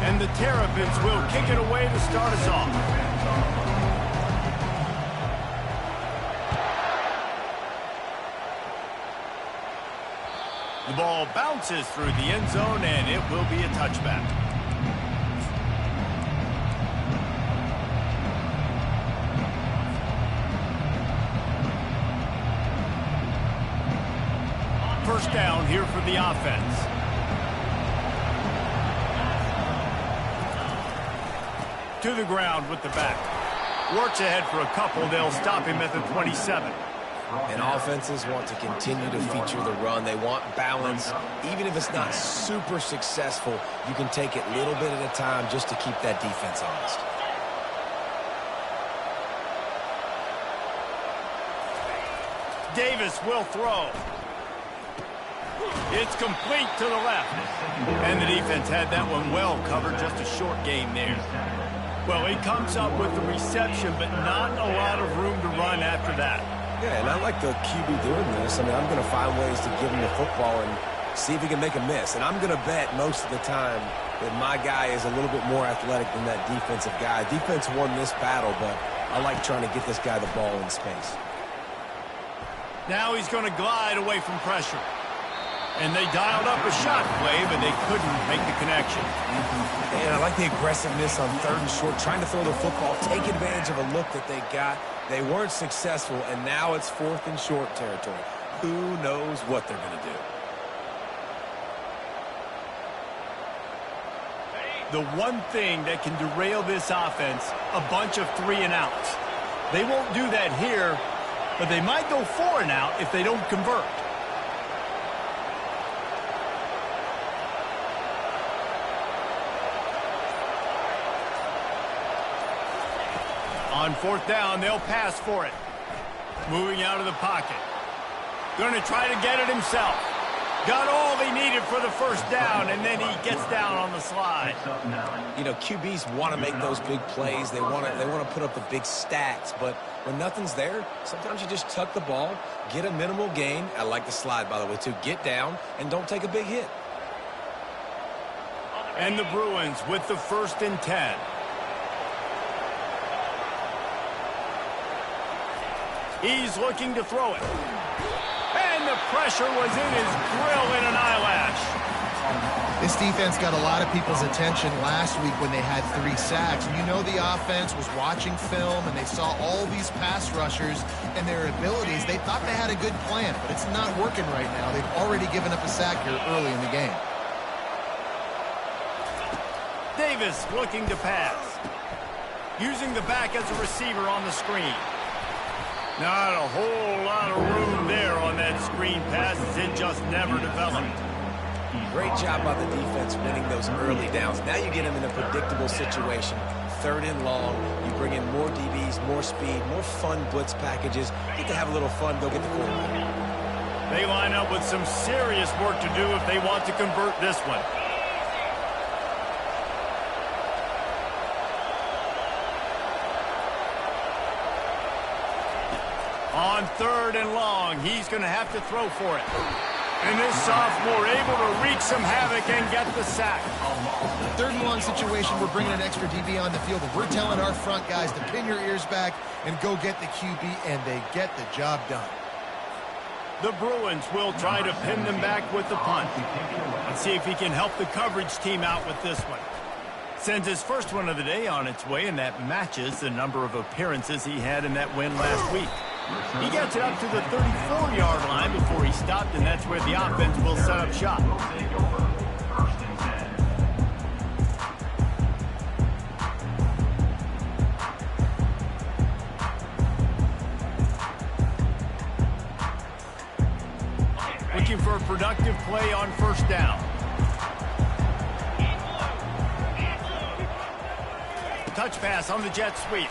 And the Terrapins will kick it away to start us off. The ball bounces through the end zone, and it will be a touchback. First down here for the offense. To the ground with the back. Works ahead for a couple. They'll stop him at the 27. And offenses want to continue to feature the run. They want balance. Even if it's not super successful, you can take it little bit at a time just to keep that defense honest. Davis will throw. It's complete to the left. And the defense had that one well covered. Just a short gain there. Well, he comes up with the reception, but not a lot of room to run after that. Yeah, and I like the QB doing this. I mean, I'm going to find ways to give him the football and see if he can make a miss. And I'm going to bet most of the time that my guy is a little bit more athletic than that defensive guy. Defense won this battle, but I like trying to get this guy the ball in space. Now he's going to glide away from pressure. And they dialed up a shot play, but they couldn't make the connection. And I like the aggressiveness on 3rd and short, trying to throw the football, take advantage of a look that they got. They weren't successful, and now it's 4th and short territory. Who knows what they're going to do? The one thing that can derail this offense, a bunch of 3-and-outs. They won't do that here, but they might go 4-and-out if they don't convert. On 4th down, they'll pass for it. Moving out of the pocket. Going to try to get it himself. Got all he needed for the first down, and then he gets down on the slide. You know, QBs want to make those big plays. They want to put up the big stats, but when nothing's there, sometimes you just tuck the ball, get a minimal gain. I like the slide, by the way, too. Get down and don't take a big hit. And the Bruins with the 1st and 10. He's looking to throw it. And the pressure was in his grill in an eyelash. This defense got a lot of people's attention last week when they had 3 sacks. You know the offense was watching film, and they saw all these pass rushers and their abilities. They thought they had a good plan, but it's not working right now. They've already given up a sack here early in the game. Davis looking to pass. Using the back as a receiver on the screen. Not a whole lot of room there on that screen pass, as it just never developed. Great job by the defense winning those early downs. Now you get them in a predictable situation. 3rd and long, you bring in more DBs, more speed, more fun blitz packages. Get to have a little fun, go get the quarterback. They line up with some serious work to do if they want to convert this one. On 3rd and long, he's going to have to throw for it. And this sophomore able to wreak some havoc and get the sack. 3rd and long situation, we're bringing an extra DB on the field, and we're telling our front guys to pin your ears back and go get the QB, and they get the job done. The Bruins will try to pin them back with the punt. Let's see if he can help the coverage team out with this one. Sends his first one of the day on its way, and that matches the number of appearances he had in that win last week. He gets it up to the 34-yard line before he stopped, and that's where the offense will set up shop. Looking for a productive play on 1st down. Touch pass on the jet sweep.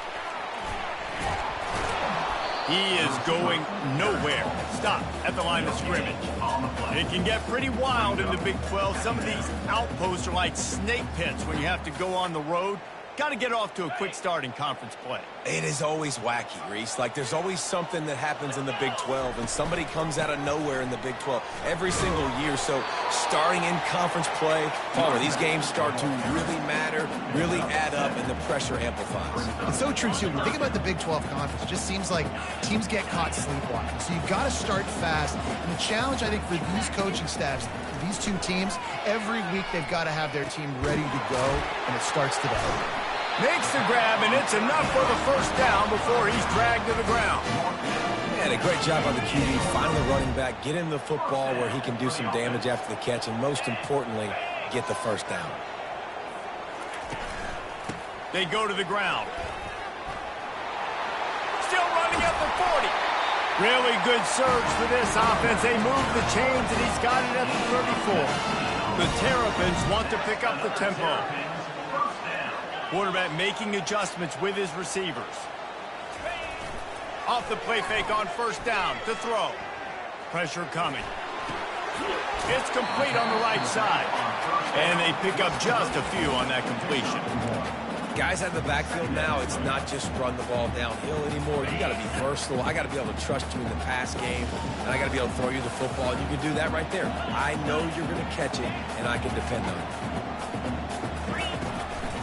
He is going nowhere. Stop at the line of scrimmage. It can get pretty wild in the Big 12. Some of these outposts are like snake pits when you have to go on the road. Got to get off to a quick start in conference play. It is always wacky, Reese. Like, there's always something that happens in the Big 12, and somebody comes out of nowhere in the Big 12 every single year. So starting in conference play, Palmer, these games start to really matter, really add up, and the pressure amplifies. It's so true, too. When you think about the Big 12 conference, it just seems like teams get caught sleepwalking. So you've got to start fast. And the challenge, I think, for these coaching staffs, for these two teams, every week they've got to have their team ready to go, and it starts today. Makes the grab, and it's enough for the first down before he's dragged to the ground. And a great job by the QB, finding the running back, get him the football where he can do some damage after the catch, and most importantly, get the first down. They go to the ground. Still running up the 40. Really good surge for this offense. They move the chains, and he's got it at the 34. The Terrapins want to pick up the tempo. Quarterback making adjustments with his receivers. Off the play fake on first down to throw. Pressure coming. It's complete on the right side. And they pick up just a few on that completion. Guys out of the backfield now, it's not just run the ball downhill anymore. You got to be versatile. I got to be able to trust you in the pass game, and I got to be able to throw you the football. You can do that right there. I know you're going to catch it, and I can depend on it.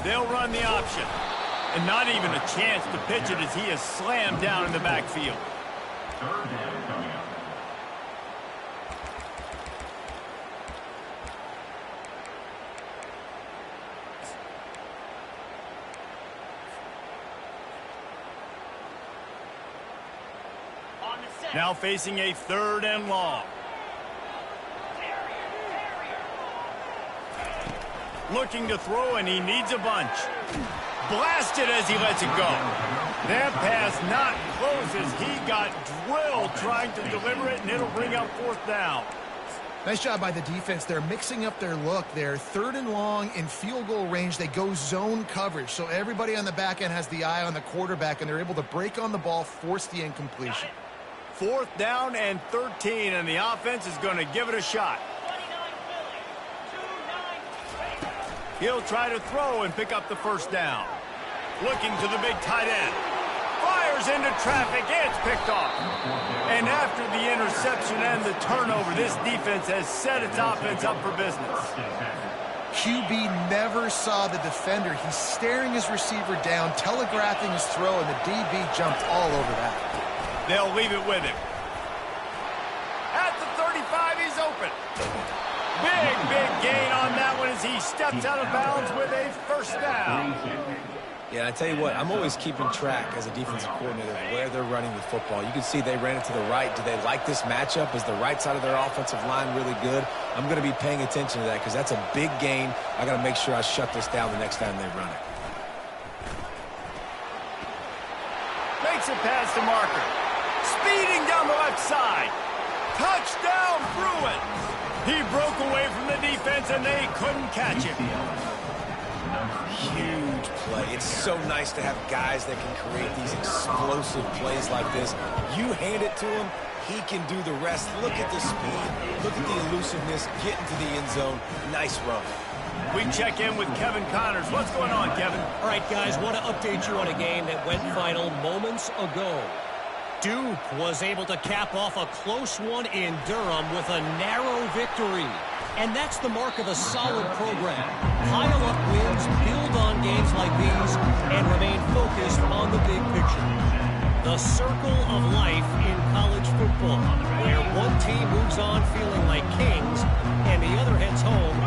They'll run the option. And not even a chance to pitch it as he is slammed down in the backfield. Now facing a 3rd and long. Looking to throw, and he needs a bunch. Blasted as he lets it go. That pass not close as he got drilled trying to deliver it, and it'll bring up 4th down. Nice job by the defense. They're mixing up their look. They're 3rd and long in field goal range. They go zone coverage, so everybody on the back end has the eye on the quarterback, and they're able to break on the ball, force the incompletion. 4th down and 13, and the offense is going to give it a shot. He'll try to throw and pick up the first down. Looking to the big tight end. Fires into traffic. It's picked off. And after the interception and the turnover, this defense has set its offense up for business. QB never saw the defender. He's staring his receiver down, telegraphing his throw, and the DB jumped all over that. They'll leave it with him. At the 35, he's open. Big gain on that one as he steps out of bounds with a first down. Yeah, I tell you what, I'm always keeping track as a defensive coordinator of where they're running the football. You can see they ran it to the right. Do they like this matchup? Is the right side of their offensive line really good? I'm going to be paying attention to that because that's a big gain. I got to make sure I shut this down the next time they run it. Makes it past the marker. Speeding down the left side. Touchdown, Bruins. He broke away from the defense, and they couldn't catch him. Huge play. It's so nice to have guys that can create these explosive plays like this. You hand it to him, he can do the rest. Look at the speed. Look at the elusiveness. Get into the end zone. Nice run. We check in with Kevin Connors. What's going on, Kevin? All right, guys, want to update you on a game that went final moments ago. Duke was able to cap off a close one in Durham with a narrow victory. And that's the mark of a solid program. Pile up wins, build on games like these, and remain focused on the big picture. The circle of life in college football, where one team moves on feeling like kings, and the other heads home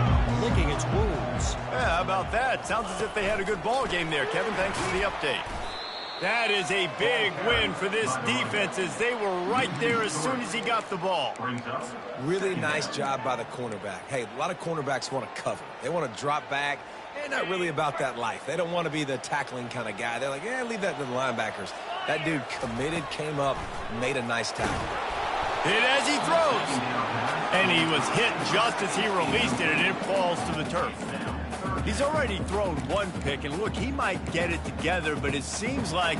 licking its wounds. Yeah, how about that? Sounds as if they had a good ball game there, Kevin. Thanks for the update. That is a big win for this defense as they were right there as soon as he got the ball. Really nice job by the cornerback. Hey, a lot of cornerbacks want to cover. They want to drop back. They're not really about that life. They don't want to be the tackling kind of guy. They're like, yeah, leave that to the linebackers. That dude committed, came up, made a nice tackle. Hit as he throws. And he was hit just as he released it, and it falls to the turf. He's already thrown one pick, and look, he might get it together, but it seems like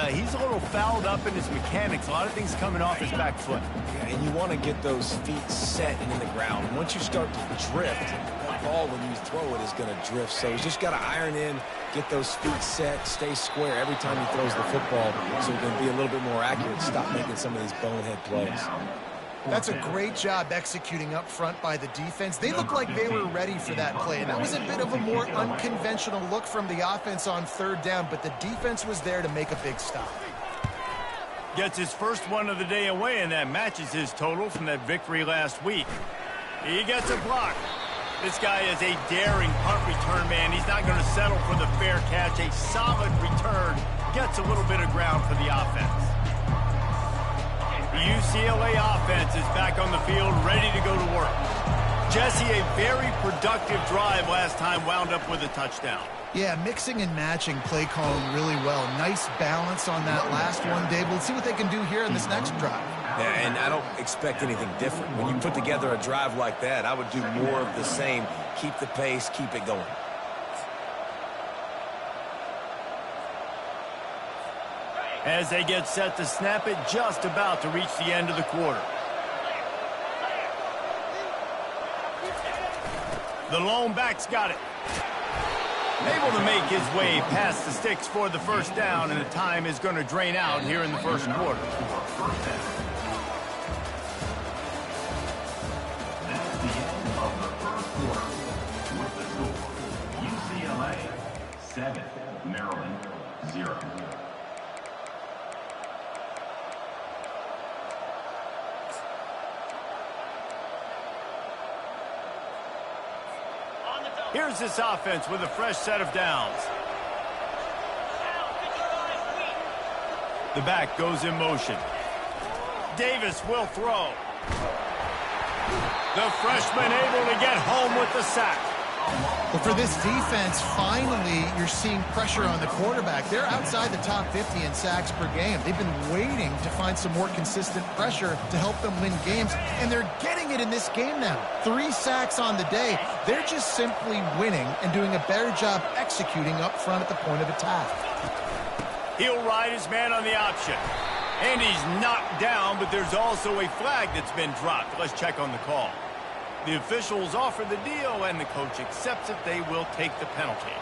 he's a little fouled up in his mechanics. A lot of things coming off his back foot. Yeah, and you want to get those feet set and in the ground. Once you start to drift, that ball, when you throw it, is going to drift. So he's just got to iron in, get those feet set, stay square every time he throws the football so he can be a little bit more accurate, stop making some of these bonehead plays. That's a great job executing up front by the defense. They looked like they were ready for that play, and that was a bit of a more unconventional look from the offense on third down, but the defense was there to make a big stop. Gets his first one of the day away, and that matches his total from that victory last week. He gets a block. This guy is a daring punt return man. He's not going to settle for the fair catch. A solid return gets a little bit of ground for the offense. The UCLA offense is back on the field, ready to go to work. Jesse, a very productive drive last time, wound up with a touchdown. Yeah, mixing and matching play calling really well. Nice balance on that last one, Dave. Let's see what they can do here in this next drive. Yeah, and I don't expect anything different. When you put together a drive like that, I would do more of the same. Keep the pace, keep it going. As they get set to snap it, just about to reach the end of the quarter. The lone back's got it. Able to make his way past the sticks for the first down, and the time is going to drain out here in the first quarter. UCLA 7, Maryland 0. Here's this offense with a fresh set of downs. The back goes in motion. Davis will throw. The freshman able to get home with the sack. Well, for this defense, finally, you're seeing pressure on the quarterback. They're outside the top 50 in sacks per game. They've been waiting to find some more consistent pressure to help them win games, and they're getting it in this game now. 3 sacks on the day. They're just simply winning and doing a better job executing up front at the point of attack. He'll ride his man on the option. And he's knocked down, but there's also a flag that's been dropped. Let's check on the call. The officials offer the deal, and the coach accepts it. They will take the penalty.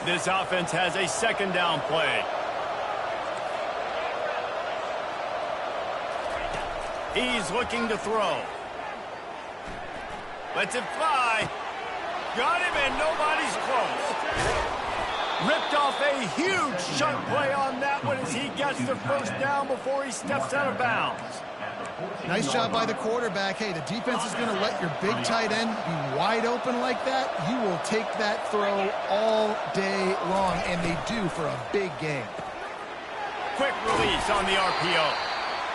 This offense has a second down play. He's looking to throw. Lets it fly. Got him, and nobody's close. Ripped off a huge chunk play on that one as he gets the first down before he steps out of bounds. Nice job by the quarterback. Hey, the defense is going to let your big tight end be wide open like that. You will take that throw all day long, and they do for a big game. Quick release on the RPO.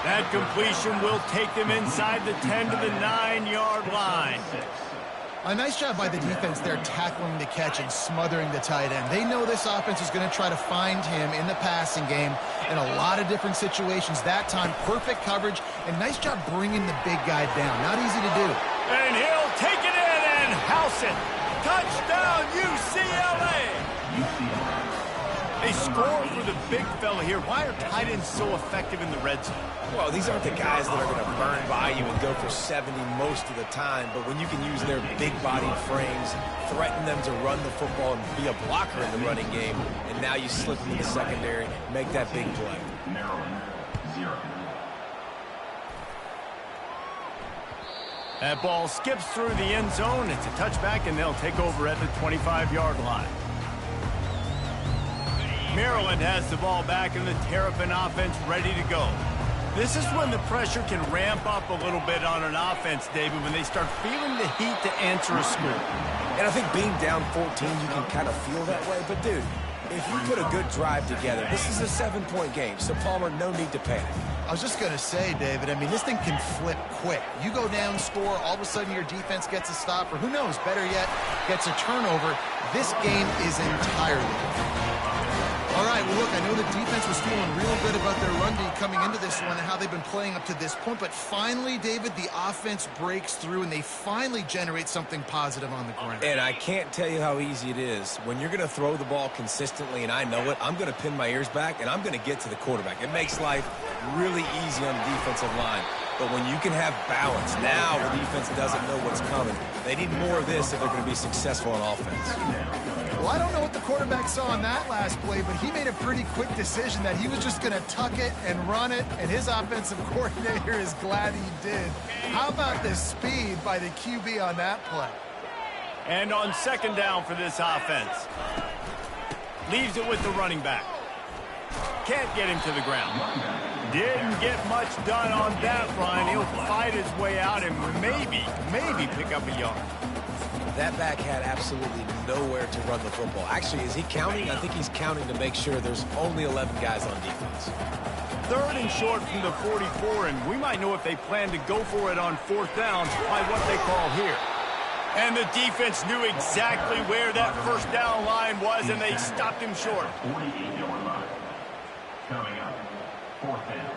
That completion will take them inside the 10 to the 9-yard line. A nice job by the defense there tackling the catch and smothering the tight end. They know this offense is going to try to find him in the passing game in a lot of different situations. That time, perfect coverage, and nice job bringing the big guy down. Not easy to do. And he'll take it in and house it. Touchdown, UCLA! They score for the big fella here. Why are tight ends so effective in the red zone? Well, these aren't the guys that are going to burn by you and go for 70 most of the time, but when you can use their big-bodied frames, threaten them to run the football and be a blocker in the running game, and now you slip into the secondary, make that big play. Maryland 0. That ball skips through the end zone. It's a touchback, and they'll take over at the 25-yard line. Maryland has the ball back, and the Terrapin offense ready to go. This is when the pressure can ramp up a little bit on an offense, David, when they start feeling the heat to answer a score. And I think being down 14, you can kind of feel that way. But, dude, if you put a good drive together, this is a 7-point game. So, Palmer, no need to panic. I was just going to say, David, I mean, this thing can flip quick. You go down, score, all of a sudden your defense gets a stop, or who knows, better yet, gets a turnover. This game is entirely different. All right, well, look, I know the defense was feeling real good about their run D coming into this one and how they've been playing up to this point, but finally, David, the offense breaks through and they finally generate something positive on the ground. And I can't tell you how easy it is. When you're going to throw the ball consistently, and I know it, I'm going to pin my ears back, and I'm going to get to the quarterback. It makes life really easy on the defensive line. But when you can have balance, now the defense doesn't know what's coming. They need more of this if they're going to be successful on offense. Well, I don't know what the quarterback saw on that last play, but he made a pretty quick decision that he was just going to tuck it and run it, and his offensive coordinator is glad he did. How about the speed by the QB on that play? And on second down for this offense. Leaves it with the running back. Can't get him to the ground. Didn't get much done on that run. He'll fight his way out and maybe pick up a yard. That back had absolutely nowhere to run the football. Actually, is he counting? I think he's counting to make sure there's only 11 guys on defense. Third and short from the 44, and we might know if they plan to go for it on fourth down by what they call here. And the defense knew exactly where that first down line was, and they stopped him short. 48-yard line. Coming up, fourth down.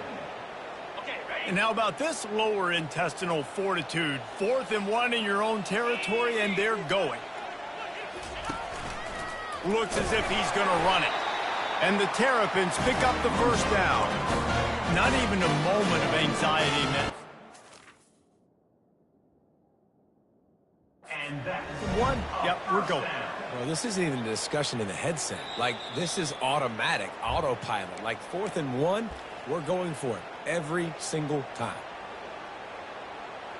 And how about this lower intestinal fortitude? 4th and 1 in your own territory, and they're going. Looks as if he's going to run it. And the Terrapins pick up the first down. Not even a moment of anxiety in that. And that's One, yep, we're going. Well, this isn't even a discussion in the headset. Like, this is automatic, autopilot. Like, 4th and 1, we're going for it every single time.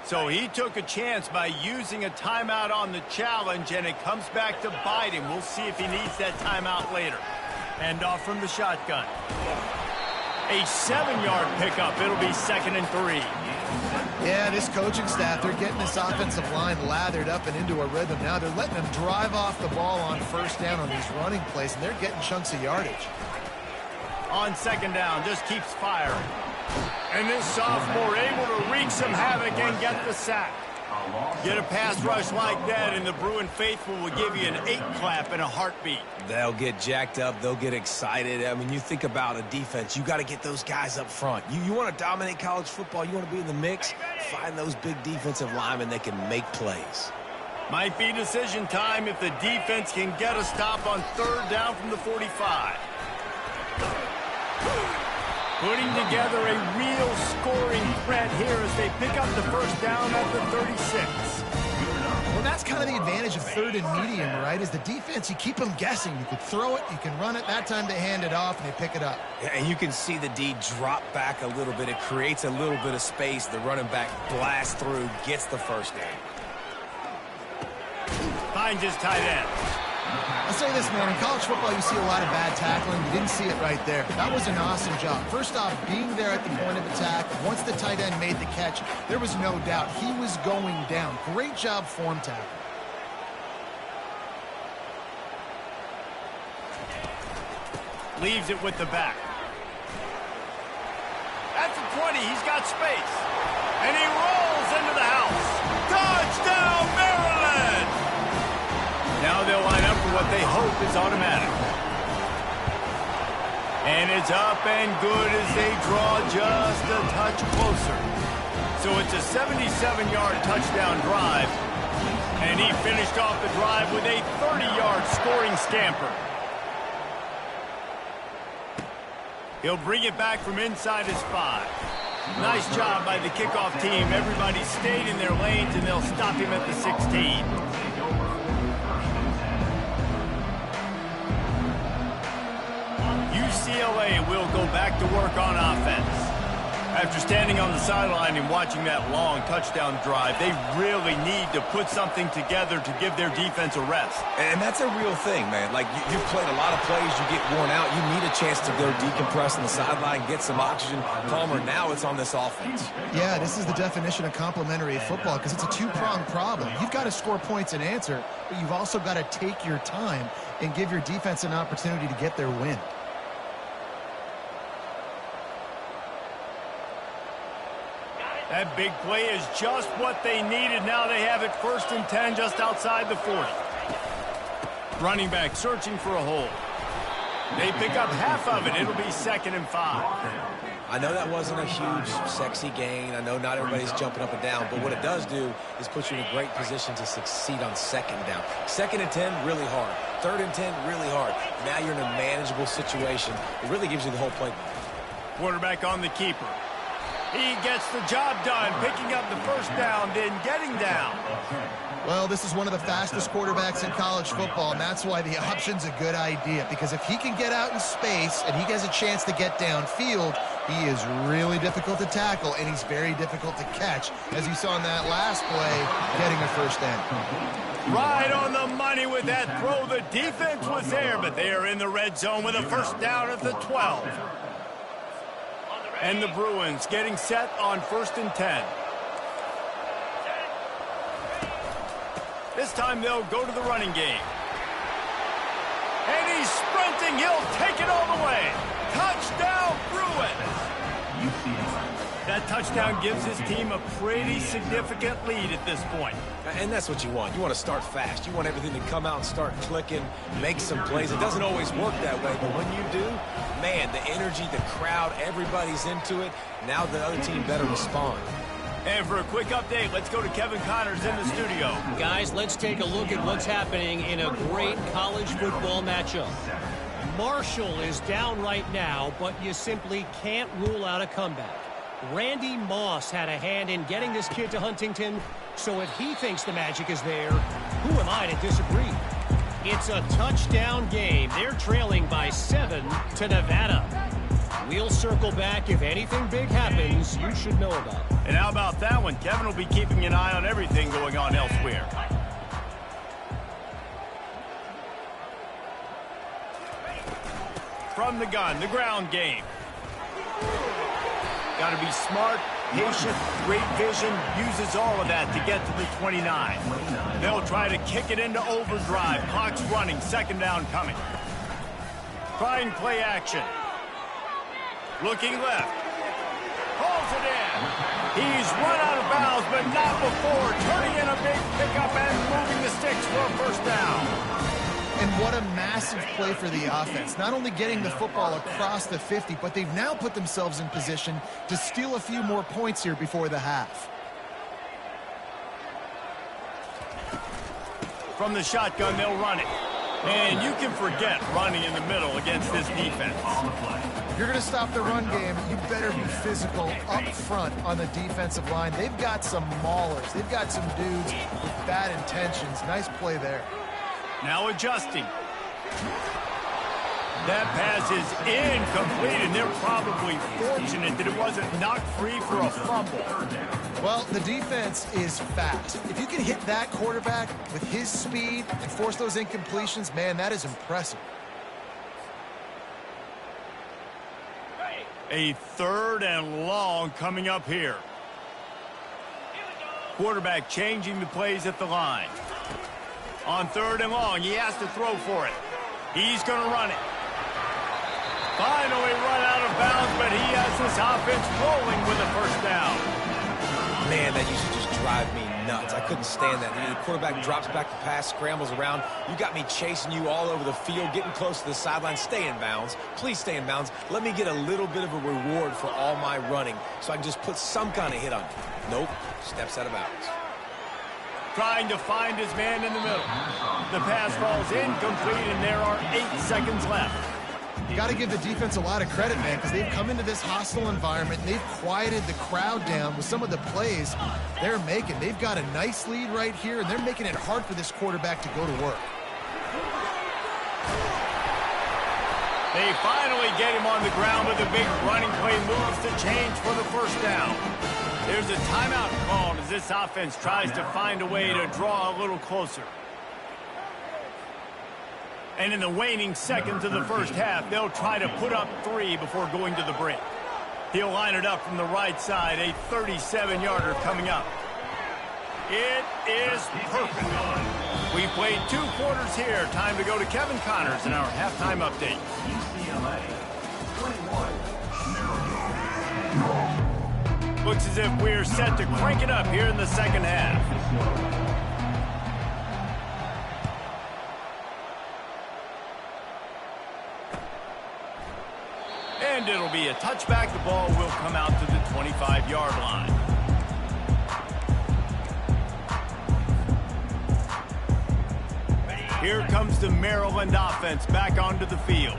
So he took a chance by using a timeout on the challenge, and it comes back to bite him. We'll see if he needs that timeout later. Hand off from the shotgun. A 7-yard pickup. It'll be 2nd and 3. Yeah, this coaching staff, they're getting this offensive line lathered up and into a rhythm now. They're letting them drive off the ball on first down on these running plays, and they're getting chunks of yardage. On second down, just keeps firing. And this sophomore able to wreak some havoc and get the sack. Get a pass rush like that, and the Bruin faithful will give you an 8-clap in a heartbeat. They'll get jacked up. They'll get excited. I mean, you think about a defense. You got to get those guys up front. You want to dominate college football. You want to be in the mix. Find those big defensive linemen that can make plays. Might be decision time if the defense can get a stop on third down from the 45. Putting together a real scoring threat here as they pick up the first down at the 36. Well, that's kind of the advantage of third and medium, right? Is the defense, you keep them guessing. You can throw it, you can run it. That time they hand it off and they pick it up. Yeah, and you can see the D drop back a little bit. It creates a little bit of space. The running back blasts through, gets the first down. Finds his tight end. I'll say this, man. In college football, you see a lot of bad tackling. You didn't see it right there. That was an awesome job. First off, being there at the point of attack. Once the tight end made the catch, there was no doubt he was going down. Great job form tackle. Leaves it with the back. At the 20, he's got space. And he rolls into the house. Touchdown, Maryland! Now they'll line up for what they hope is automatic. And it's up and good as they draw just a touch closer. So it's a 77-yard touchdown drive. And he finished off the drive with a 30-yard scoring scamper. He'll bring it back from inside his 5. Nice job by the kickoff team. Everybody stayed in their lanes, and they'll stop him at the 16. UCLA will go back to work on offense. After standing on the sideline and watching that long touchdown drive, they really need to put something together to give their defense a rest. And that's a real thing, man. Like, you've played a lot of plays, you get worn out, you need a chance to go decompress on the sideline, get some oxygen. Palmer, now it's on this offense. Yeah, this is the definition of complementary football because it's a two-pronged problem. You've got to score points and answer, but you've also got to take your time and give your defense an opportunity to get their win. That big play is just what they needed. Now they have it 1st and 10 just outside the 40. Running back searching for a hole. They pick up half of it. It'll be 2nd and 5. I know that wasn't a huge, sexy gain. I know not everybody's jumping up and down, but what it does do is put you in a great position to succeed on 2nd down. 2nd and 10, really hard. 3rd and 10, really hard. Now you're in a manageable situation. It really gives you the whole playbook. Quarterback on the keeper. He gets the job done, picking up the 1st down, then getting down. Well, this is one of the fastest quarterbacks in college football, and that's why the option's a good idea, because if he can get out in space and he has a chance to get downfield, he is really difficult to tackle, and he's very difficult to catch, as you saw in that last play, getting a 1st down. Right on the money with that throw. The defense was there, but they are in the red zone with a 1st down at the 12. And the Bruins getting set on 1st and 10. This time they'll go to the running game. And he's sprinting. He'll take it all the way. Touchdown, Bruins. That touchdown gives his team a pretty significant lead at this point. And that's what you want. You want to start fast. You want everything to come out and start clicking, make some plays. It doesn't always work that way, but when you do, man, the energy, the crowd, everybody's into it. Now the other team better respond. And for a quick update, let's go to Kevin Connors in the studio. Guys, let's take a look at what's happening in a great college football matchup. Marshall is down right now, but you simply can't rule out a comeback. Randy Moss had a hand in getting this kid to Huntington, so if he thinks the magic is there, who am I to disagree? It's a touchdown game. They're trailing by 7 to Nevada. We'll circle back if anything big happens you should know about. And how about that one? Kevin will be keeping an eye on everything going on elsewhere. From the gun, the ground game. Got to be smart, patient, great vision, uses all of that to get to the 29. They'll try to kick it into overdrive. Clock's running, 2nd down coming. Trying play action. Looking left. Pulls it in. He's run out of bounds, but not before. Turning in a big pickup and moving the sticks for a 1st down. And what a massive play for the offense. Not only getting the football across the 50, but they've now put themselves in position to steal a few more points here before the half. From the shotgun, they'll run it. And you can forget running in the middle against this defense. If you're going to stop the run game, you better be physical up front on the defensive line. They've got some maulers. They've got some dudes with bad intentions. Nice play there. Now adjusting. That pass is incomplete, and they're probably fortunate that it wasn't knocked free for a fumble. Well, the defense is fast. If you can hit that quarterback with his speed and force those incompletions, man, that is impressive. A 3rd and long coming up here. Quarterback changing the plays at the line. On 3rd and long, he has to throw for it. He's going to run it. Finally run out of bounds, but he has this offense rolling with a 1st down. Man, that used to just drive me nuts. I couldn't stand that. The quarterback drops back the pass, scrambles around. You got me chasing you all over the field, getting close to the sideline. Stay in bounds. Please stay in bounds. Let me get a little bit of a reward for all my running so I can just put some kind of hit on you. Nope. Steps out of bounds. Trying to find his man in the middle. The pass falls incomplete, and there are 8 seconds left. You got to give the defense a lot of credit, man, because they've come into this hostile environment, and they've quieted the crowd down with some of the plays they're making. They've got a nice lead right here, and they're making it hard for this quarterback to go to work. They finally get him on the ground, but the big running play moves the change for the 1st down. There's a timeout called as this offense tries to find a way to draw a little closer. And in the waning seconds of the 1st half, they'll try to put up 3 before going to the break. He'll line it up from the right side, a 37-yarder coming up. It is perfect. We played 2 quarters here. Time to go to Kevin Connors in our halftime update. UCLA 21. Looks as if we're set to crank it up here in the 2nd half. And it'll be a touchback. The ball will come out to the 25-yard line. Here comes the Maryland offense back onto the field.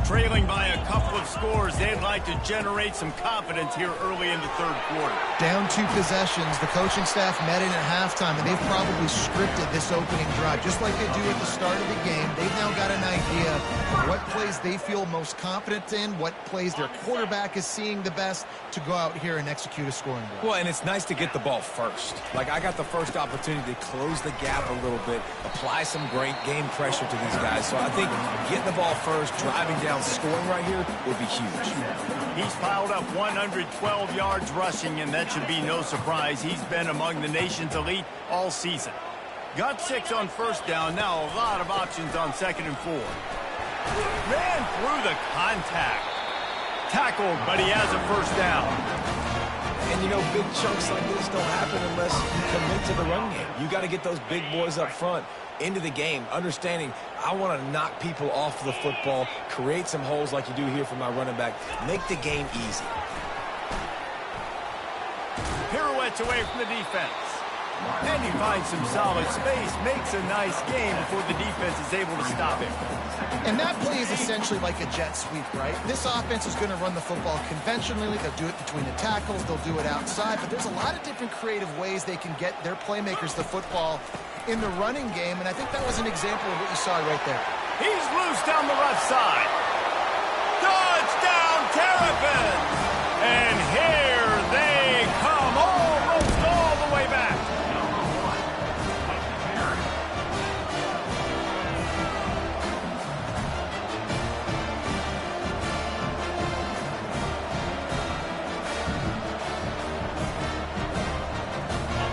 Trailing by a couple of scores, they'd like to generate some confidence here early in the third quarter. Down 2 possessions, the coaching staff met in at halftime, and they've probably scripted this opening drive. Just like they do at the start of the game, they've now got an idea of what plays they feel most confident in, what plays their quarterback is seeing the best to go out here and execute a scoring drive. Well, and it's nice to get the ball first. Like, I got the first opportunity to close the gap a little bit, apply some great game pressure to these guys. So I think getting the ball first, driving down, scoring right here would be huge. He's piled up 112 yards rushing, and that should be no surprise. He's been among the nation's elite all season. Got 6 on first down. Now a lot of options on 2nd and 4. Ran through the contact. Tackled, but he has a first down. And, you know, big chunks like this don't happen unless you commit to the run game. You got to get those big boys up front into the game, understanding I want to knock people off the football, create some holes like you do here for my running back, make the game easy. Pirouettes away from the defense. And he finds some solid space, makes a nice game before the defense is able to stop him. And that play is essentially like a jet sweep, right? This offense is going to run the football conventionally. They'll do it between the tackles. They'll do it outside. But there's a lot of different creative ways they can get their playmakers the football in the running game. And I think that was an example of what you saw right there. He's loose down the left side. Touchdown, Terrapins! And here they come, almost all the way back.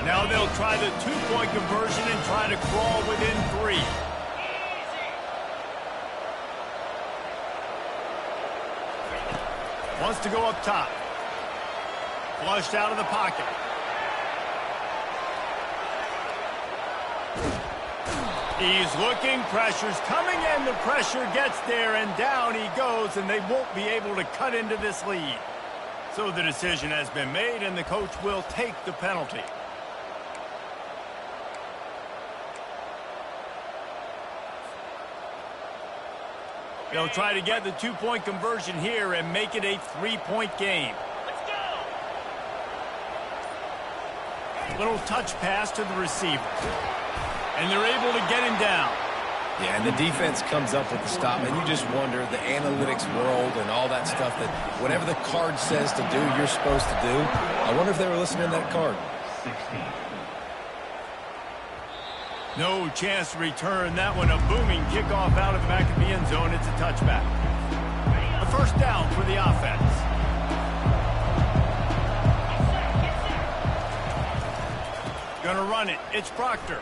Now they'll try the 2-point conversion and try to crawl within 3. Wants to go up top. Flushed out of the pocket. He's looking, pressure's coming, and the pressure gets there, and down he goes, and they won't be able to cut into this lead. So the decision has been made, and the coach will take the penalty. They'll try to get the 2-point conversion here and make it a 3-point game. Little touch pass to the receiver. And they're able to get him down. Yeah, and the defense comes up with the stop, and you just wonder, the analytics world and all that stuff, that whatever the card says to do, you're supposed to do. I wonder if they were listening to that card. 16. No chance to return that one. A booming kickoff out of the back of the end zone. It's a touchback. A first down for the offense. Gonna run it. It's Proctor.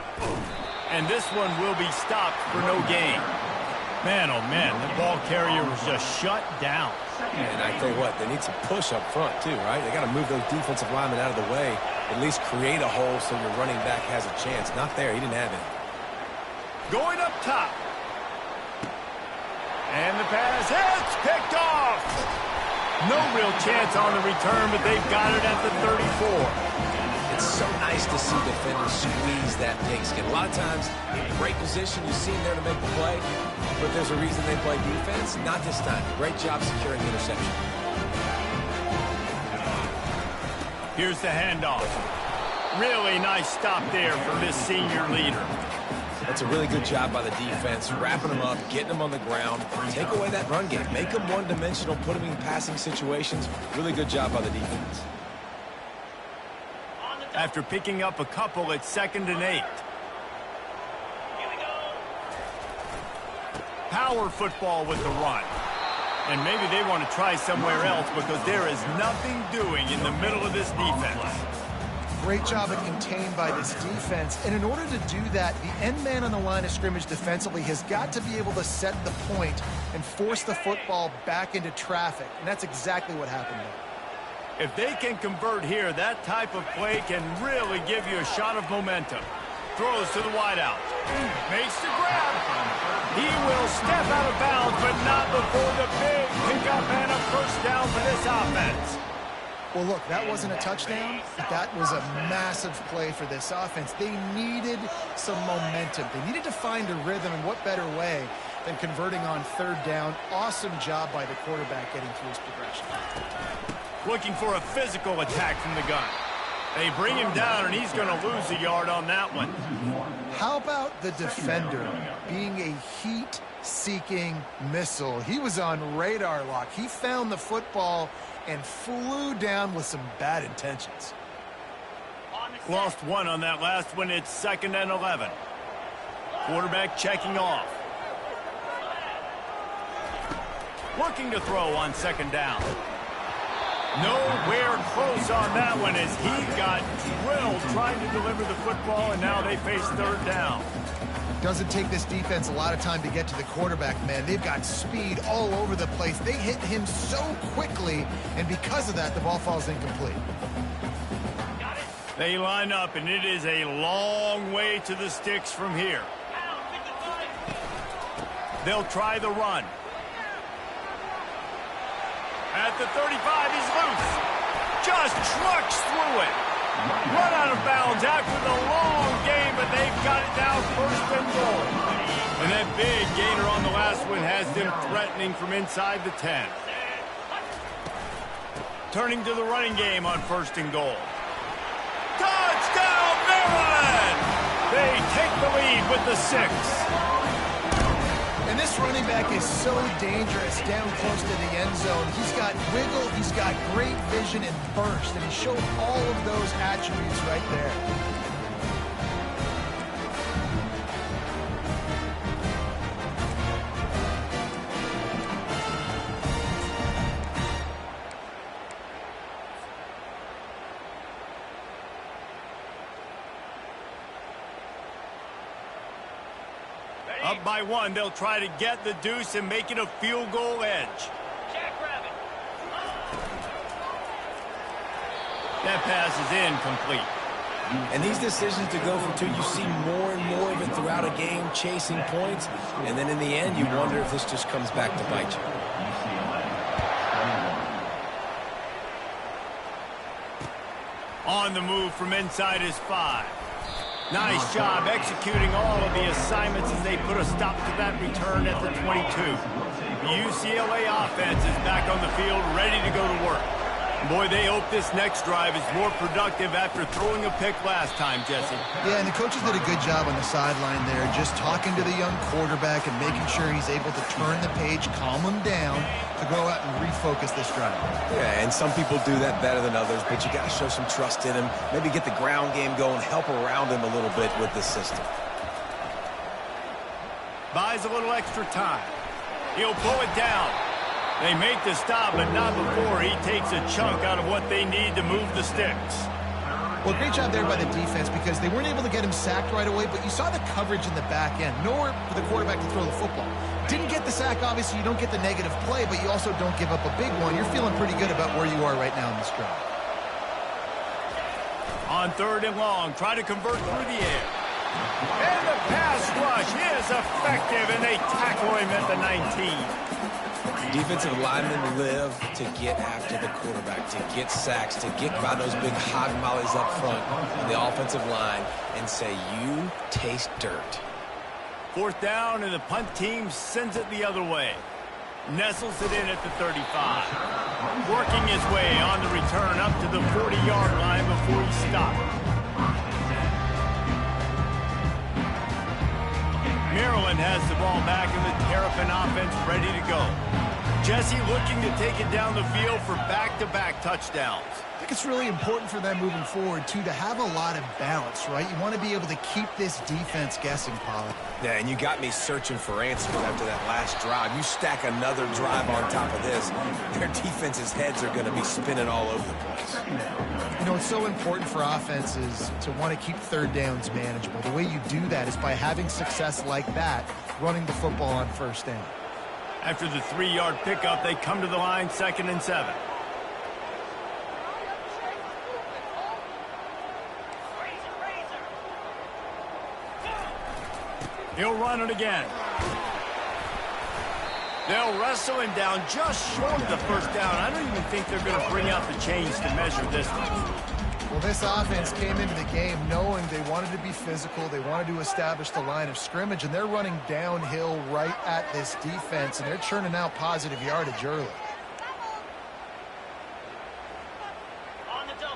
And this one will be stopped for no gain. Man, oh man, the ball carrier was just shut down. And I tell you what, they need some push up front too, right? They got to move those defensive linemen out of the way, at least create a hole so your running back has a chance. Not there, he didn't have it. Going up top. And the pass, it's picked off. No real chance on the return, but they've got it at the 34. It's so nice to see defenders squeeze that pigskin. A lot of times, in great position, you see them there to make the play, but there's a reason they play defense. Not this time. Great job securing the interception. Here's the handoff. Really nice stop there from this senior leader. That's a really good job by the defense, wrapping them up, getting them on the ground. Take away that run game. Make them one-dimensional, put them in passing situations. Really good job by the defense. After picking up a couple, it's 2nd and 8. Power football with the run. And maybe they want to try somewhere else because there is nothing doing in the middle of this defense. Great job of contained by this defense. And in order to do that, the end man on the line of scrimmage defensively has got to be able to set the point and force the football back into traffic. And that's exactly what happened there. If they can convert here, that type of play can really give you a shot of momentum. Throws to the wideout. Makes the grab. He will step out of bounds, but not before the big pickup and a first down for this offense. Well, look, that wasn't a touchdown, but that was a massive play for this offense. They needed some momentum. They needed to find a rhythm, and what better way than converting on third down. Awesome job by the quarterback getting through his progression. Looking for a physical attack from the gun. They bring him down, and he's going to lose a yard on that one. How about the defender being a heat-seeking missile? He was on radar lock. He found the football and flew down with some bad intentions. Lost one on that last one. It's 2nd and 11. Quarterback checking off. Looking to throw on 2nd down. Nowhere close on that one as he got drilled trying to deliver the football, and now they face 3rd down. Doesn't take this defense a lot of time to get to the quarterback, man. They've got speed all over the place. They hit him so quickly, and because of that, the ball falls incomplete. They line up, and it is a long way to the sticks from here. They'll try the run. At the 35, he's loose. Just trucks through it. Run out of bounds after the long game, but they've got it now 1st and goal. And that big gainer on the last one has them threatening from inside the 10. Turning to the running game on 1st and goal. Touchdown, Maryland! They take the lead with the 6. And this running back is so dangerous down close to the end zone. He's got wiggle, he's got great vision and burst, and he showed all of those attributes right there. Up by 1, they'll try to get the deuce and make it a field goal edge. That pass is incomplete. And these decisions to go for 2, you see more and more of it throughout a game, chasing points. And then in the end, you wonder if this just comes back to bite you. On the move from inside his 5. Nice job executing all of the assignments as they put a stop to that return at the 22. The UCLA offense is back on the field, ready to go to work. Boy, they hope this next drive is more productive after throwing a pick last time, Jesse. Yeah, and the coaches did a good job on the sideline there, just talking to the young quarterback and making sure he's able to turn the page, calm him down, to go out and refocus this drive. Yeah, and some people do that better than others, but you got to show some trust in him. Maybe get the ground game going, help around him a little bit with this system. Buys a little extra time. He'll pull it down. They make the stop, but not before he takes a chunk out of what they need to move the sticks. Well, great job there by the defense because they weren't able to get him sacked right away, but you saw the coverage in the back end. Nowhere for the quarterback to throw the football. Didn't get the sack, obviously. You don't get the negative play, but you also don't give up a big one. You're feeling pretty good about where you are right now in this drive. On 3rd and long, try to convert through the air. And the pass rush is effective, and they tackle him at the 19. Defensive linemen live to get after the quarterback, to get sacks, to get by those big hog mollies up front on the offensive line and say, you taste dirt. 4th down, and the punt team sends it the other way. Nestles it in at the 35. Working his way on the return up to the 40-yard line before he stopped. Maryland has the ball back, and the Terrapin offense ready to go. Jesse looking to take it down the field for back-to-back touchdowns. I think it's really important for them moving forward, too, to have a lot of balance, right? You want to be able to keep this defense guessing, Pollard. Yeah, and you got me searching for answers after that last drive. You stack another drive on top of this, their defense's heads are going to be spinning all over the place. You know, it's so important for offenses to want to keep 3rd downs manageable. The way you do that is by having success like that, running the football on 1st down. After the 3-yard pickup, they come to the line 2nd and 7. He'll run it again. They'll wrestle him down just short of the first down. I don't even think they're going to bring out the chains to measure this one. Well, this offense came into the game knowing they wanted to be physical. They wanted to establish the line of scrimmage, and they're running downhill right at this defense, and they're churning out positive yardage early.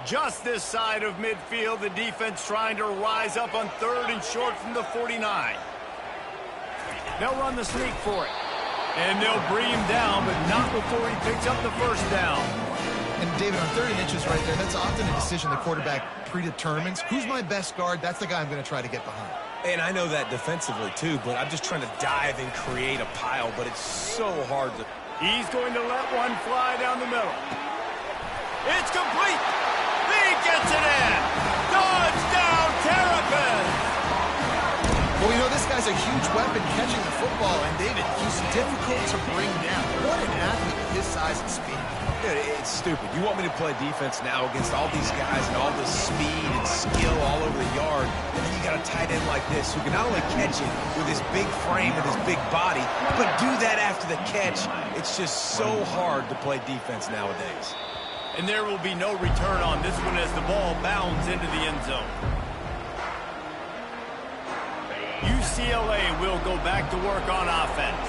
Just this side of midfield, the defense trying to rise up on 3rd and short from the 49. They'll run the sneak for it. And they'll bring him down, but not before he picks up the first down. And David, on 3rd and inches right there, that's often a decision the quarterback predetermines. Who's my best guard? That's the guy I'm going to try to get behind. And I know that defensively, too, but I'm just trying to dive and create a pile, but it's so hard to... He's going to let one fly down the middle. It's complete. He gets it in. Touchdown, Terrapins. Well, you know, this guy's a huge weapon catching the football, and David, he's difficult to bring down. What an athlete with his size and speed. Dude, it's stupid. You want me to play defense now against all these guys and all this speed and skill all over the yard, and then you got a tight end like this who can not only catch it with his big frame and his big body, but do that after the catch. It's just so hard to play defense nowadays. And there will be no return on this one as the ball bounds into the end zone. UCLA will go back to work on offense.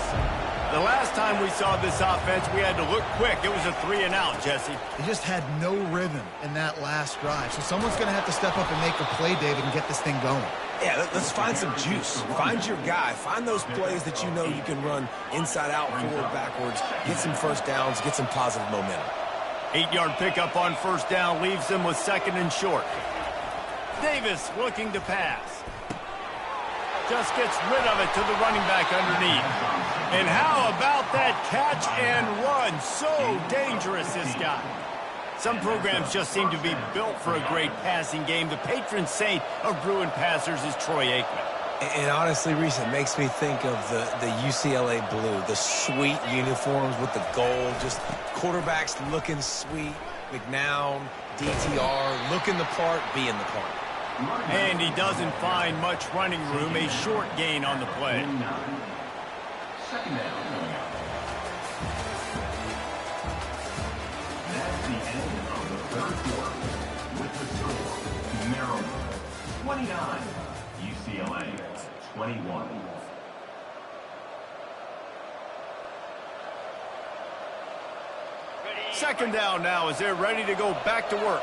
The last time we saw this offense, we had to look quick. It was a 3-and-out, Jesse. He just had no rhythm in that last drive. So someone's going to have to step up and make a play, David, and get this thing going. Yeah, let's find some juice. Find your guy. Find those plays that you know you can run inside out, forward, backwards. Get some first downs. Get some positive momentum. 8-yard pickup on first down leaves them with 2nd and short. Davis looking to pass. Just gets rid of it to the running back underneath. And how about that catch and run? So dangerous, this guy. Some programs just seem to be built for a great passing game. The patron saint of Bruin passers is Troy Aikman. And honestly, Reese, it makes me think of the UCLA blue, the sweet uniforms with the gold, just quarterbacks looking sweet, McNown, DTR, looking the part, being the part. And he doesn't find much running room, a short gain on the play. 2nd down. That's the end of the 3rd quarter. With the score, Maryland 29, UCLA 21. Second down now as they're ready to go back to work.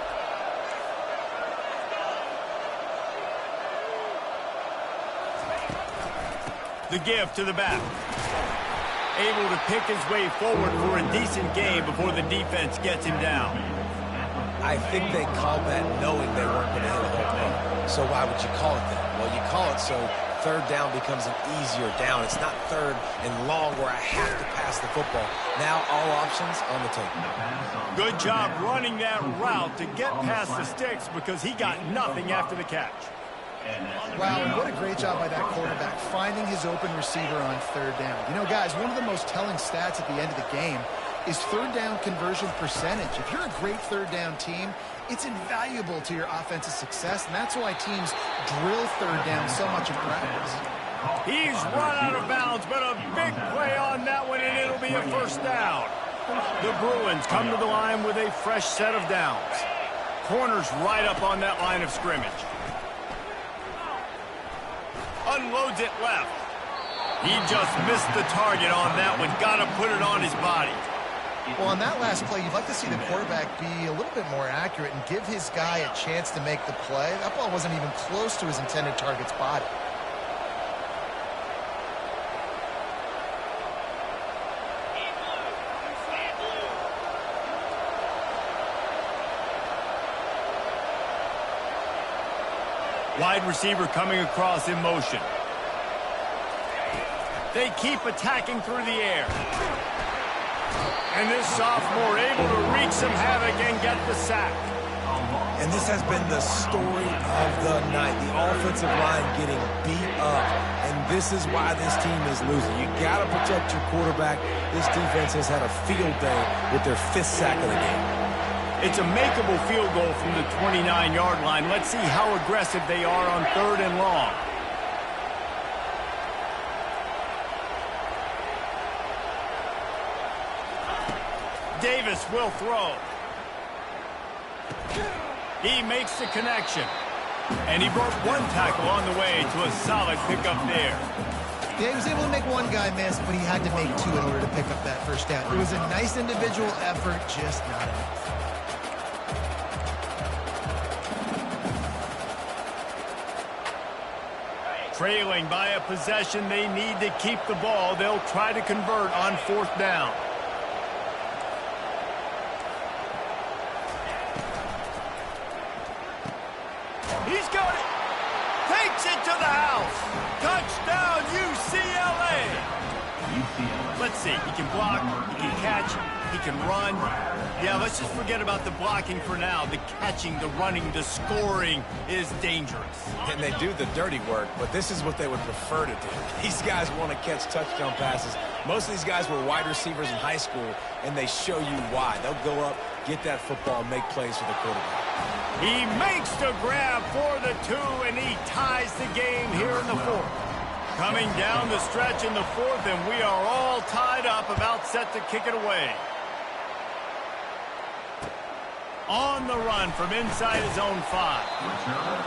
The give to the back. Able to pick his way forward for a decent gain before the defense gets him down. I think they called that knowing they weren't going to hit a home run. So why would you call it that? Well, you call it so 3rd down becomes an easier down. It's not 3rd and long where I have to pass the football. Now all options on the table. Good job running that route to get past the sticks because he got nothing after the catch. Wow, and what a great job by that quarterback, finding his open receiver on 3rd down. You know, guys, one of the most telling stats at the end of the game is 3rd down conversion percentage. If you're a great 3rd down team, it's invaluable to your offensive success, and that's why teams drill 3rd down so much in practice. He's run out of bounds, but a big play on that one, and it'll be a first down. The Bruins come to the line with a fresh set of downs. Corners right up on that line of scrimmage. Unloads it left. He just missed the target on that one. Got to put it on his body. Well, on that last play, you'd like to see the quarterback be a little bit more accurate and give his guy a chance to make the play. That ball wasn't even close to his intended target's body. Wide receiver coming across in motion. They keep attacking through the air. And this sophomore able to wreak some havoc and get the sack. And this has been the story of the night. The offensive line getting beat up. And this is why this team is losing. You got to protect your quarterback. This defense has had a field day with their 5th sack of the game. It's a makeable field goal from the 29-yard line. Let's see how aggressive they are on 3rd and long. Davis will throw. He makes the connection. And he broke one tackle on the way to a solid pickup there. Yeah, he was able to make one guy miss, but he had to make two in order to pick up that first down. It was a nice individual effort, just not enough. Trailing by a possession, they need to keep the ball. They'll try to convert on fourth down. He's got it. Takes it to the house. Touchdown, UCLA. Let's see. He can block. He can catch. He can run. Yeah, let's just forget about the blocking for now. The catching, the running, the scoring is dangerous. And they do the dirty work, but this is what they would prefer to do. These guys want to catch touchdown passes. Most of these guys were wide receivers in high school, and they show you why. They'll go up, get that football, and make plays for the quarterback. He makes the grab for the 2, and he ties the game here in the 4th. Coming down the stretch in the 4th, and we are all tied up, about set to kick it away. On the run from inside his own 5.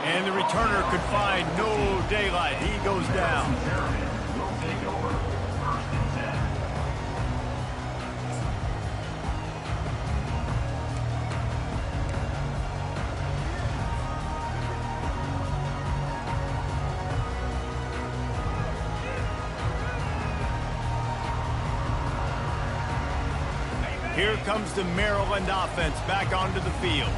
And the returner could find no daylight. He goes down. Here comes the Maryland offense back onto the field.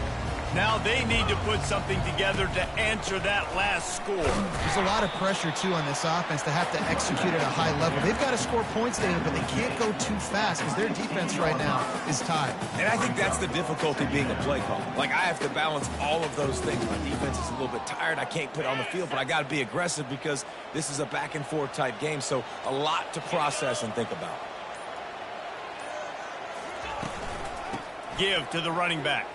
Now they need to put something together to answer that last score. There's a lot of pressure, too, on this offense to have to execute at a high level. They've got to score points, David, but they can't go too fast because their defense right now is tied. And I think that's the difficulty being a play call. Like, I have to balance all of those things. My defense is a little bit tired. I can't put it on the field, but I got to be aggressive because this is a back-and-forth type game, so a lot to process and think about. Give to the running back.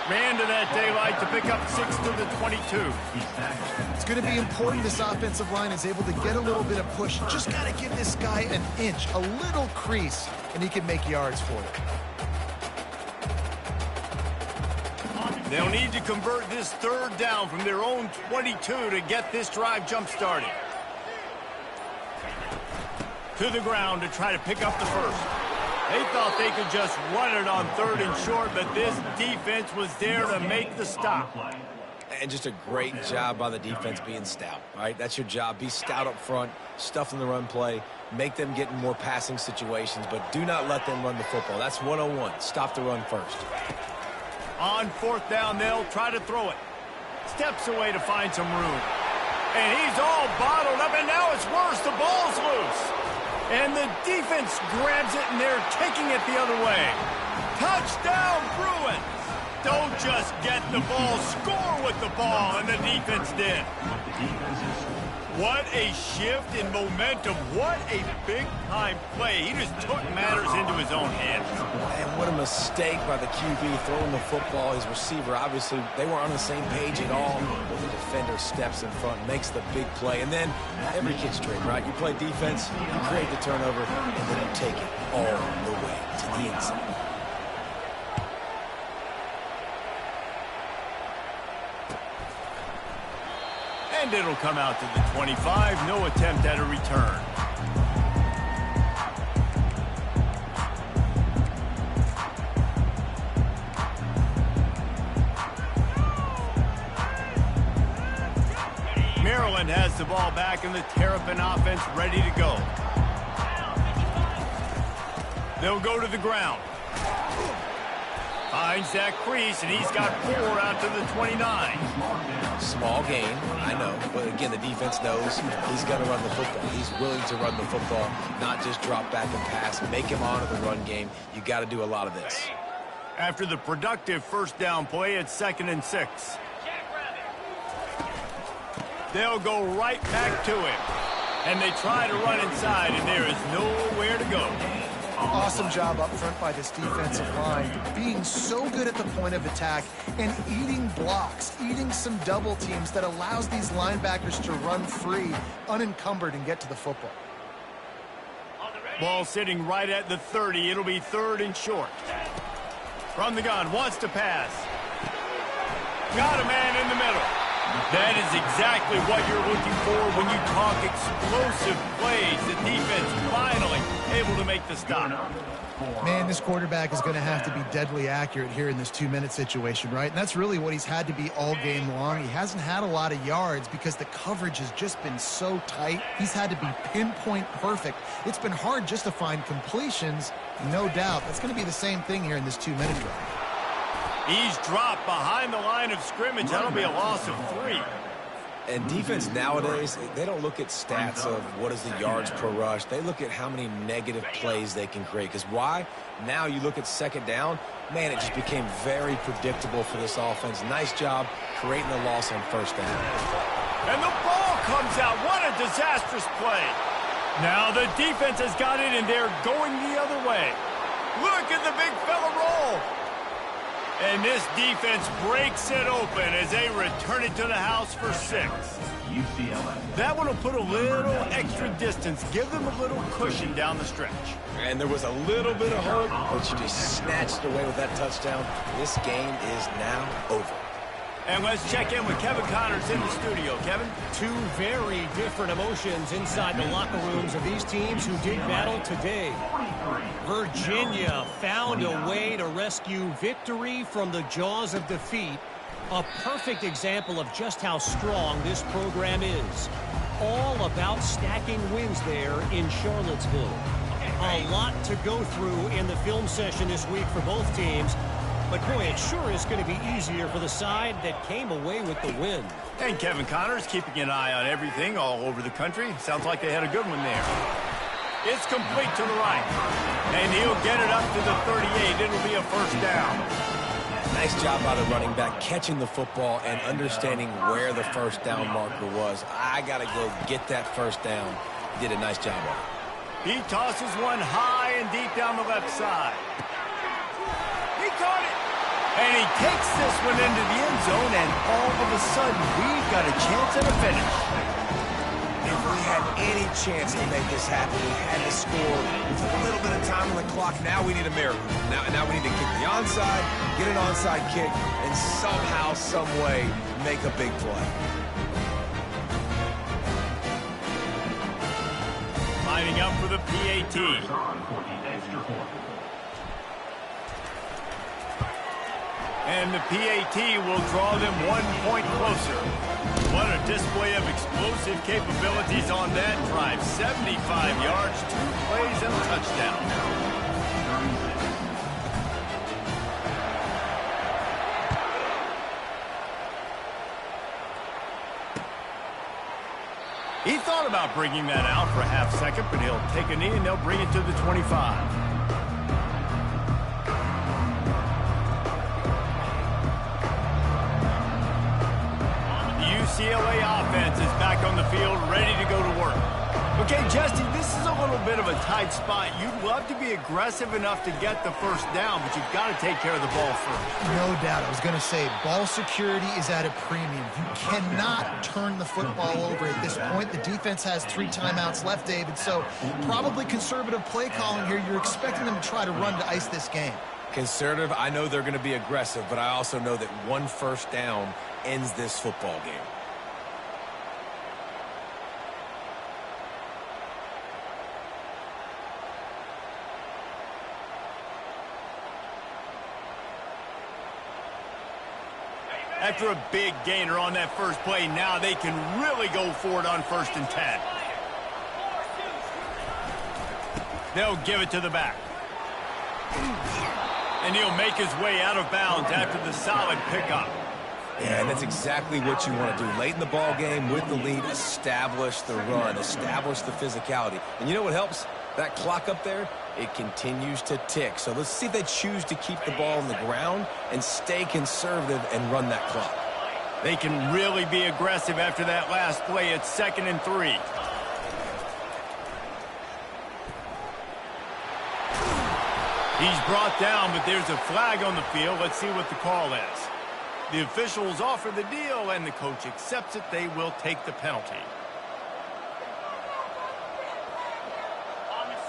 Ran to that daylight to pick up 6 to the 22. It's going to be important this offensive line is able to get a little bit of push. Just got to give this guy an inch, a little crease, and he can make yards for it. They'll need to convert this 3rd down from their own 22 to get this drive jump-started. To the ground to try to pick up the first. They thought they could just run it on 3rd and short, but this defense was there to make the stop. And just a great job by the defense being stout, right? That's your job. Be stout up front, stuff in the run play, make them get in more passing situations, but do not let them run the football. That's 101. Stop the run first. On 4th down, they'll try to throw it. Steps away to find some room. And he's all bottled up, and now it's worse. The ball's loose. And the defense grabs it, and they're taking it the other way. Touchdown, Bruins! Don't just get the ball, score with the ball, and the defense did. What a shift in momentum. What a big-time play. He just took matters into his own hands. And what a mistake by the QB throwing the football. His receiver, obviously, they weren't on the same page at all. The defender steps in front, makes the big play. And then every kid's trick, right? You play defense, you create the turnover, and then you take it all the way to the inside. And it'll come out to the 25. No attempt at a return. Maryland has the ball back and the Terrapin offense ready to go. They'll go to the ground. Finds that crease, and he's got 4 out to the 29. Small gain, I know. But again, the defense knows he's going to run the football. He's willing to run the football, not just drop back and pass. Make him honor the run game. You got to do a lot of this. After the productive 1st down play, it's 2nd and 6. They'll go right back to him. And they try to run inside, and there is nowhere to go. Awesome job up front by this defensive line, being so good at the point of attack and eating blocks, eating some double teams that allows these linebackers to run free, unencumbered, and get to the football. Ball sitting right at the 30. It'll be 3rd and short. From the gun, wants to pass. Got a man in the middle. That is exactly what you're looking for when you talk explosive plays. The defense finally able to make the stop. Man, this quarterback is going to have to be deadly accurate here in this 2-minute situation, right? And that's really what he's had to be all game long. He hasn't had a lot of yards because the coverage has just been so tight. He's had to be pinpoint perfect. It's been hard just to find completions, no doubt. That's going to be the same thing here in this 2-minute drive. He's dropped behind the line of scrimmage. That'll be a loss of 3. And defense nowadays, they don't look at stats of what is the yards per rush. They look at how many negative plays they can create. Because why? Now you look at 2nd down, man, it just became very predictable for this offense. Nice job creating a loss on 1st down. And the ball comes out. What a disastrous play. Now the defense has got it, and they're going the other way. Look at the big fella roll. And this defense breaks it open as they return it to the house for 6. UCLA. That one will put a little extra distance, give them a little cushion down the stretch. And there was a little bit of hope, but you just snatched away with that touchdown. This game is now over. And let's check in with Kevin Connors in the studio. Kevin? 2 very different emotions inside the locker rooms of these teams who did battle today. Virginia found a way to rescue victory from the jaws of defeat. A perfect example of just how strong this program is. All about stacking wins there in Charlottesville. A lot to go through in the film session this week for both teams. But, boy, it sure is going to be easier for the side that came away with the win. And Kevin Connors keeping an eye on everything all over the country. Sounds like they had a good one there. It's complete to the right. And he'll get it up to the 38. It'll be a 1st down. Nice job by the running back catching the football and understanding where the 1st down marker was. I got to go get that 1st down. He did a nice job of it. He tosses one high and deep down the left side. He caught it. And he takes this one into the end zone, and all of a sudden, we've got a chance at a finish. If we had any chance to make this happen, we had to score with a little bit of time on the clock. Now we need a miracle. Now we need to kick the onside, get an onside kick, and somehow, some way, make a big play. Lining up for the PAT. And the PAT will draw them 1 point closer. What a display of explosive capabilities on that drive. 75 yards, 2 plays, and a touchdown. He thought about bringing that out for a half second, but he'll take a knee and they'll bring it to the 25. UCLA offense is back on the field, ready to go to work. Okay, Justin, this is a little bit of a tight spot. You'd love to be aggressive enough to get the 1st down, but you've got to take care of the ball first. No doubt. I was going to say, ball security is at a premium. You cannot turn the football over at this point. The defense has 3 timeouts left, David, so probably conservative play calling here. You're expecting them to try to run to ice this game. Conservative, I know they're going to be aggressive, but I also know that 1 1st down ends this football game. After a big gainer on that first play, now they can really go for it on 1st and 10. They'll give it to the back. And he'll make his way out of bounds after the solid pickup. Yeah, and that's exactly what you want to do. Late in the ball game with the lead, establish the run, establish the physicality. And you know what helps? That clock up there, it continues to tick. So let's see if they choose to keep the ball on the ground and stay conservative and run that clock. They can really be aggressive after that last play. It's 2nd and 3. He's brought down, but there's a flag on the field. Let's see what the call is. The officials offer the deal, and the coach accepts it. They will take the penalty.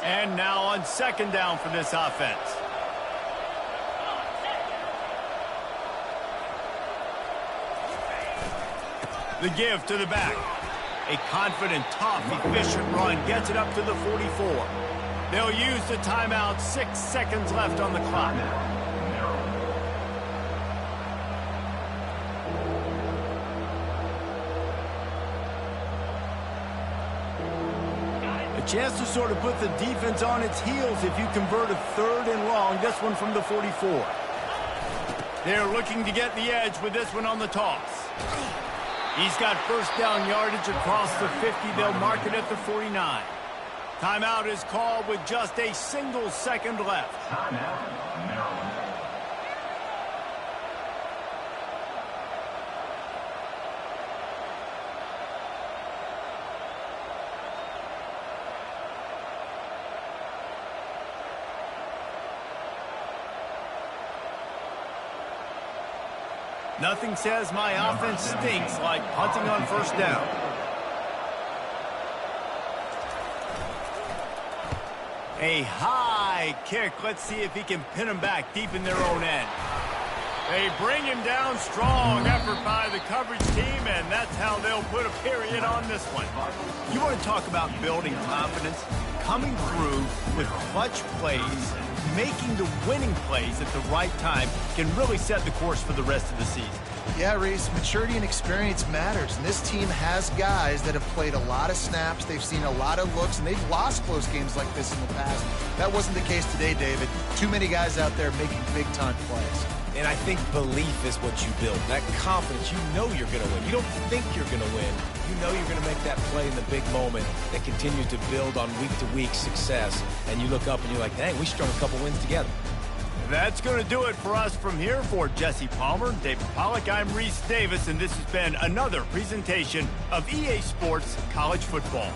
And now on second down for this offense. The give to the back. A confident, tough, efficient run gets it up to the 44. They'll use the timeout. 6 seconds left on the clock. A chance to sort of put the defense on its heels if you convert a 3rd and long. This one from the 44. They're looking to get the edge with this one on the toss. He's got first down yardage across the 50. They'll mark it at the 49. Timeout is called with just a single second left. Timeout, Maryland. Nothing says my offense stinks like punting on first down. A high kick. Let's see if he can pin him back deep in their own end. They bring him down. Strong effort by the coverage team, and that's how they'll put a period on this one. You want to talk about building confidence? Coming through with clutch plays, making the winning plays at the right time can really set the course for the rest of the season. Yeah, Reese, maturity and experience matters, and this team has guys that have played a lot of snaps, they've seen a lot of looks, and they've lost close games like this in the past. That wasn't the case today, David. Too many guys out there making big-time plays. And I think belief is what you build. That confidence, you know you're going to win. You don't think you're going to win. You know you're going to make that play in the big moment that continues to build on week-to-week success. And you look up and you're like, dang, we strung a couple wins together. That's going to do it for us from here. For Jesse Palmer, David Pollack, I'm Reese Davis, and this has been another presentation of EA Sports College Football.